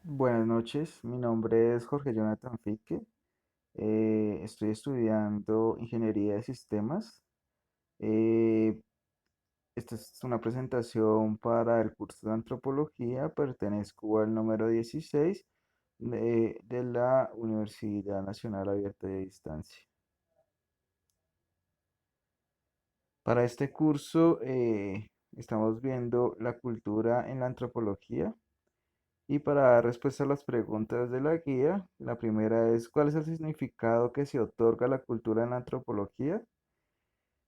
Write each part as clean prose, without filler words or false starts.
Buenas noches, mi nombre es Jorge Jonathan Fique. Estoy estudiando Ingeniería de Sistemas. Eh, Esta es una presentación para el curso de Antropología. Pertenezco al número 16 de la Universidad Nacional Abierta de Distancia. Para este curso estamos viendo la cultura en la antropología. Y para dar respuesta a las preguntas de la guía, la primera es, ¿cuál es el significado que se otorga a la cultura en la antropología?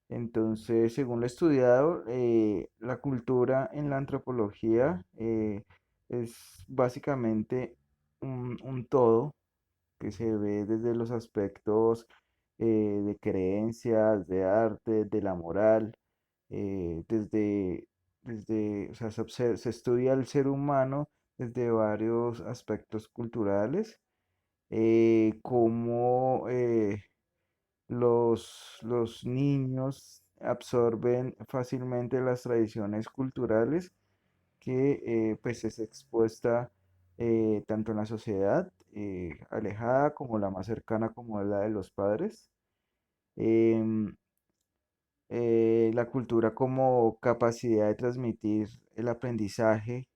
Entonces, según lo estudiado, la cultura en la antropología es básicamente un todo que se ve desde los aspectos de creencias, de arte, de la moral, o sea, se estudia el ser humano desde varios aspectos culturales, cómo los niños absorben fácilmente las tradiciones culturales que pues es expuesta tanto en la sociedad alejada como la más cercana como la de los padres. Em, la cultura como capacidad de transmitir el aprendizaje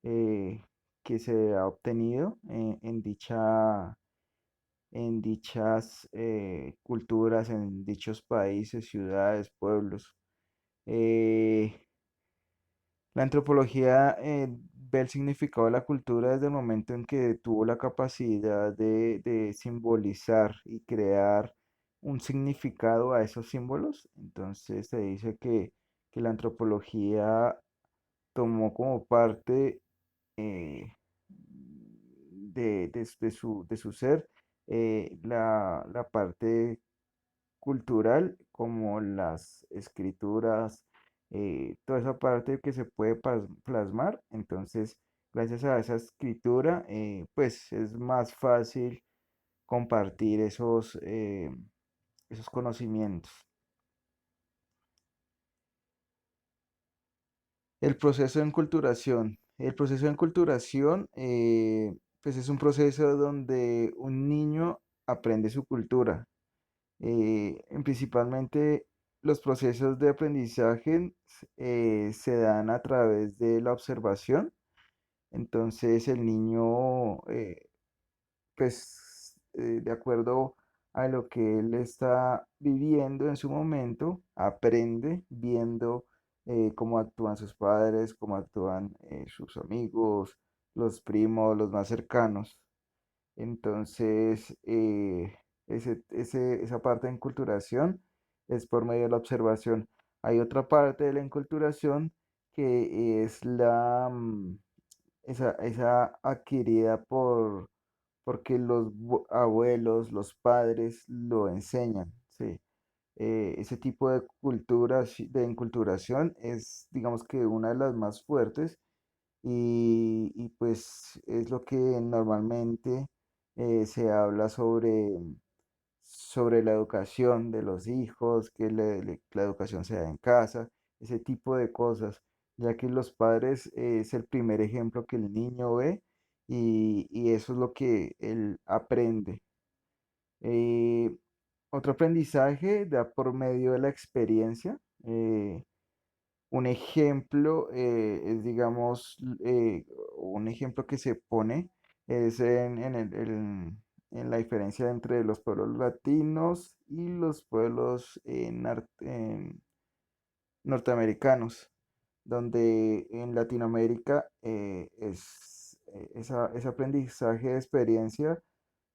eh, que se ha obtenido en dichas culturas, en dichos países, ciudades, pueblos. Eh, la antropología ve el significado de la cultura desde el momento en que tuvo la capacidad de simbolizar y crear un significado a esos símbolos. Entonces se dice que la antropología tomó como parte de su ser la parte cultural como las escrituras, toda esa parte que se puede plasmar. Entonces, gracias a esa escritura, pues es más fácil compartir esos conocimientos. El proceso de enculturación. El proceso de enculturación, pues es un proceso donde un niño aprende su cultura. Principalmente los procesos de aprendizaje se dan a través de la observación. Entonces el niño, pues de acuerdo a lo que él está viviendo en su momento, aprende viendo cómo actúan sus padres, cómo actúan sus amigos, los primos, los más cercanos. Entonces, esa parte de enculturación es por medio de la observación. Hay otra parte de la enculturación que es esa adquirida porque los abuelos, los padres lo enseñan, ¿sí? Ese tipo de cultura, de enculturación es, digamos que una de las más fuertes y pues es lo que normalmente se habla sobre la educación de los hijos, que la educación se da en casa, ese tipo de cosas, ya que los padres es el primer ejemplo que el niño ve y eso es lo que él aprende. Eh, Otro aprendizaje da por medio de la experiencia. Un ejemplo es, digamos, un ejemplo que se pone es en la diferencia entre los pueblos latinos y los pueblos norteamericanos, donde en Latinoamérica ese aprendizaje de experiencia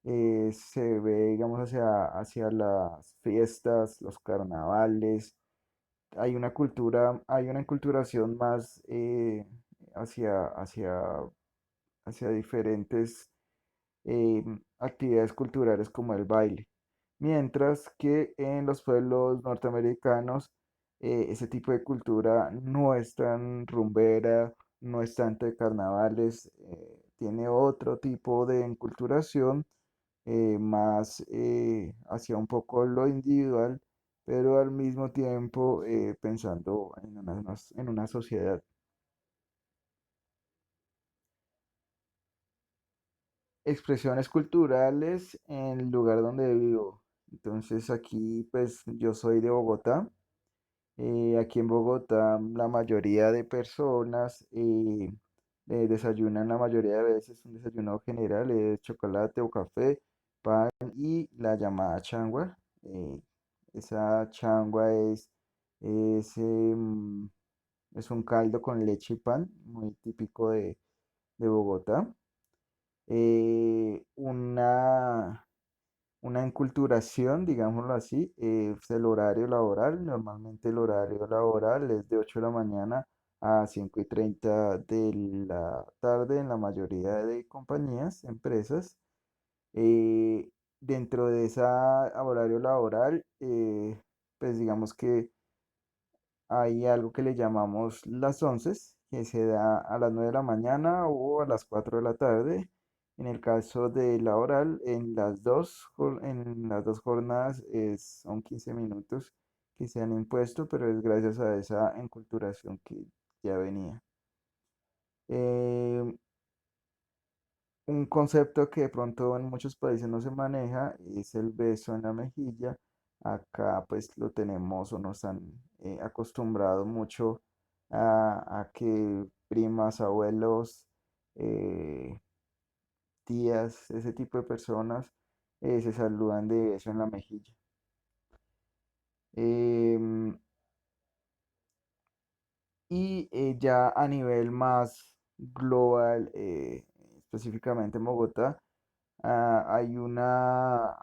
se ve, digamos, hacia las fiestas, los carnavales. Hay una enculturación más hacia, hacia diferentes actividades culturales como el baile. Mientras que en los pueblos norteamericanos ese tipo de cultura no es tan rumbera, no es tanto de carnavales, tiene otro tipo de enculturación más hacia un poco lo individual, pero al mismo tiempo pensando en una sociedad. expresiones culturales en el lugar donde vivo. Entonces aquí pues yo soy de Bogotá. Aquí en Bogotá la mayoría de personas desayunan la mayoría de veces un desayuno general, chocolate o café, pan y la llamada changua. eh, Esa changua es, es un caldo con leche y pan, muy típico de Bogotá. Una enculturación, digámoslo así, es el horario laboral. Normalmente el horario laboral es de 8 de la mañana a 5:30 de la tarde en la mayoría de compañías, empresas. Eh, Dentro de ese horario laboral, pues digamos que hay algo que le llamamos las 11, que se da a las 9 de la mañana o a las 4 de la tarde. En el caso de la oral, en las dos jornadas son 15 minutos que se han impuesto, pero es gracias a esa enculturación que ya venía. Eh, un concepto que de pronto en muchos países no se maneja es el beso en la mejilla. Acá pues lo tenemos o nos han acostumbrado mucho a que primas, abuelos, eh, tías, ese tipo de personas se saludan de beso en la mejilla. Em, ya a nivel más global, específicamente en Bogotá, una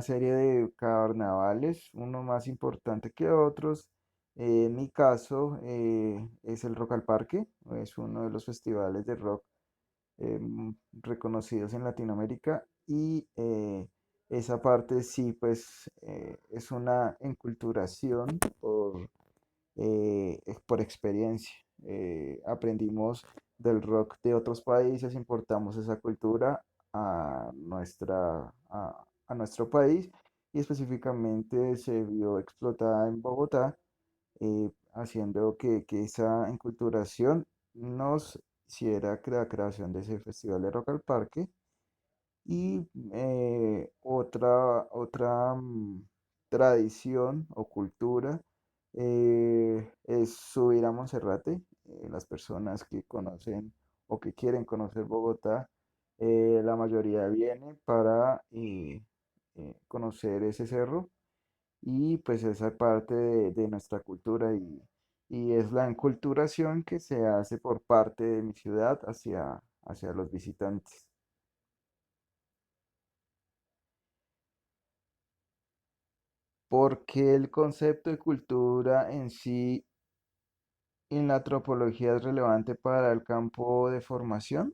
serie de carnavales, uno más importante que otros. En mi caso, es el Rock al Parque, es uno de los festivales de rock reconocidos en Latinoamérica y esa parte sí, pues es una enculturación por experiencia. Aprendimos del rock de otros países, importamos esa cultura a nuestro país y específicamente se vio explotada en Bogotá, haciendo que esa enculturación nos hiciera la creación de ese festival de Rock al Parque. Y tradición o cultura es subir a Monserrate. Las personas que conocen o que quieren conocer Bogotá, la mayoría viene para conocer ese cerro y pues esa parte de nuestra cultura y es la enculturación que se hace por parte de mi ciudad hacia los visitantes. Porque el concepto de cultura en sí en la antropología es relevante para el campo de formación.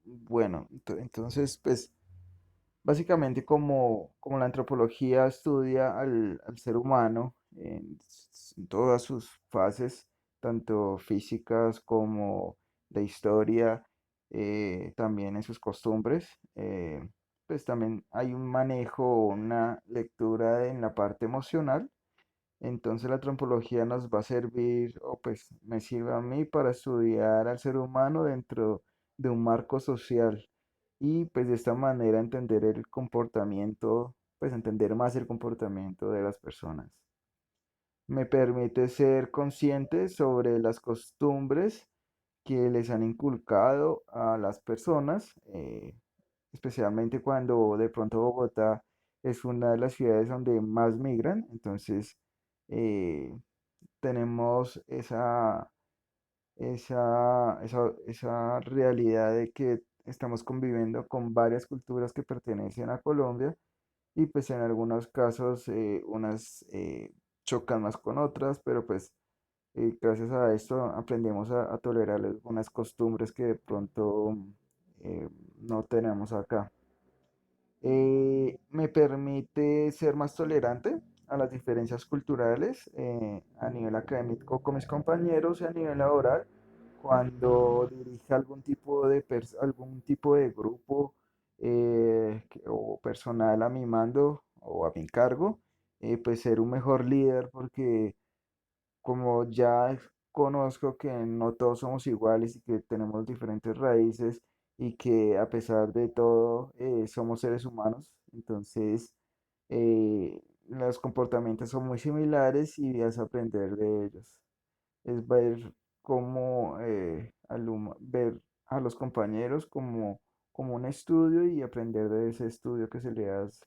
Bueno, entonces, pues básicamente como la antropología estudia al ser humano en todas sus fases, tanto físicas como de historia, también en sus costumbres, pues también hay un manejo, una lectura en la parte emocional. Entonces la antropología nos va a servir, o pues me sirve a mí para estudiar al ser humano dentro de un marco social y pues de esta manera entender el comportamiento, pues entender más el comportamiento de las personas. Me permite ser consciente sobre las costumbres que les han inculcado a las personas, especialmente cuando de pronto Bogotá es una de las ciudades donde más migran. Entonces eh, tenemos esa realidad de que estamos conviviendo con varias culturas que pertenecen a Colombia y pues en algunos casos unas chocan más con otras, pero pues gracias a esto aprendemos a tolerar algunas costumbres que de pronto eh, no tenemos acá. Me permite ser más tolerante a las diferencias culturales a nivel académico con mis compañeros y a nivel laboral. Cuando dirige algún tipo de grupo o personal a mi mando o a mi cargo, pues ser un mejor líder porque como ya conozco que no todos somos iguales y que tenemos diferentes raíces y que a pesar de todo somos seres humanos. Entonces, los comportamientos son muy similares y es aprender de ellos. Es ver cómo ver a los compañeros como un estudio y aprender de ese estudio que se le hace.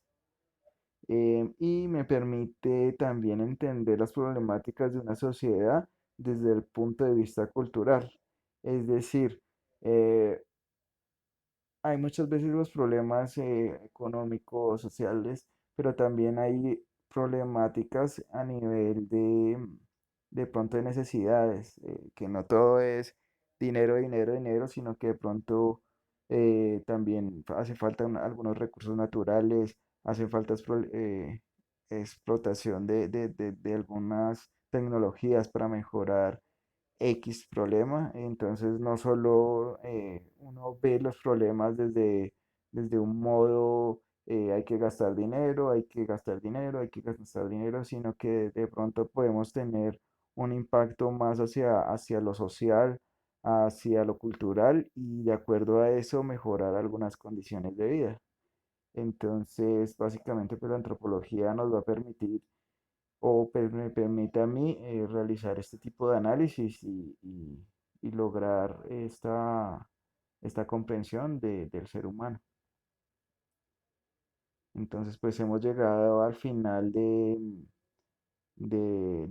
Y me permite también entender las problemáticas de una sociedad desde el punto de vista cultural. Es decir, eh, hay muchas veces los problemas económicos, sociales, pero también hay problemáticas a nivel de pronto de necesidades, que no todo es dinero, dinero, dinero, sino que de pronto también hace falta algunos recursos naturales, hace falta explotación de algunas tecnologías para mejorar X problema. Entonces no solo uno ve los problemas desde un modo hay que gastar dinero, hay que gastar dinero, hay que gastar dinero, sino que de pronto podemos tener un impacto más hacia lo social, hacia lo cultural y de acuerdo a eso mejorar algunas condiciones de vida. Entonces, básicamente, pues la antropología nos va a permitir o me permite a mí realizar este tipo de análisis y lograr esta comprensión del ser humano. Entonces, pues hemos llegado al final de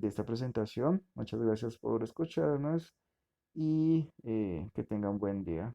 esta presentación. Muchas gracias por escucharnos y que tengan buen día.